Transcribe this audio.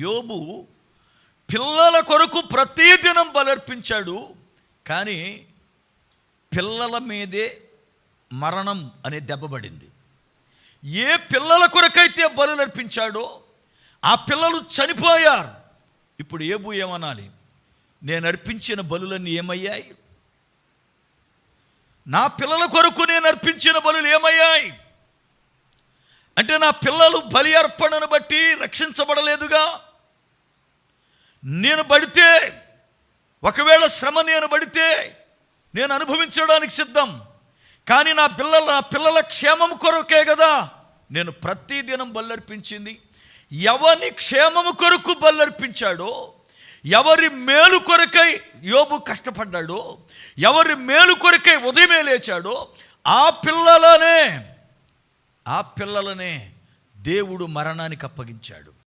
యోబు పిల్లల కొరకు ప్రతిదినం బలర్పించాడు, కానీ పిల్లల మీదే మరణం అనే దెబ్బపడింది. ఏ పిల్లల కొరకైతే బలులు అర్పించాడో ఆ పిల్లలు చనిపోయారు. ఇప్పుడు యోబు ఏమనాలి? నేను అర్పించిన బలులన్నీ ఏమయ్యాయి? నా పిల్లల కొరకు నేను అర్పించిన బలులు ఏమయ్యాయి? అంటే నా పిల్లలు బలి అర్పణను బట్టి రక్షించబడలేదుగా. నేను పడితే, ఒకవేళ శ్రమ నేను పడితే నేను అనుభవించడానికి సిద్ధం, కానీ నా పిల్లల క్షేమం కొరకే కదా నేను ప్రతిదినం బల్లర్పించింది. ఎవరి క్షేమము కొరకు బల్లర్పించాడో, ఎవరి మేలు కొరకై యోబు కష్టపడ్డాడో, ఎవరి మేలు కొరకై ఉదయమే లేచాడో ఆ పిల్లలనే దేవుడు మరణానికి అప్పగించాడు.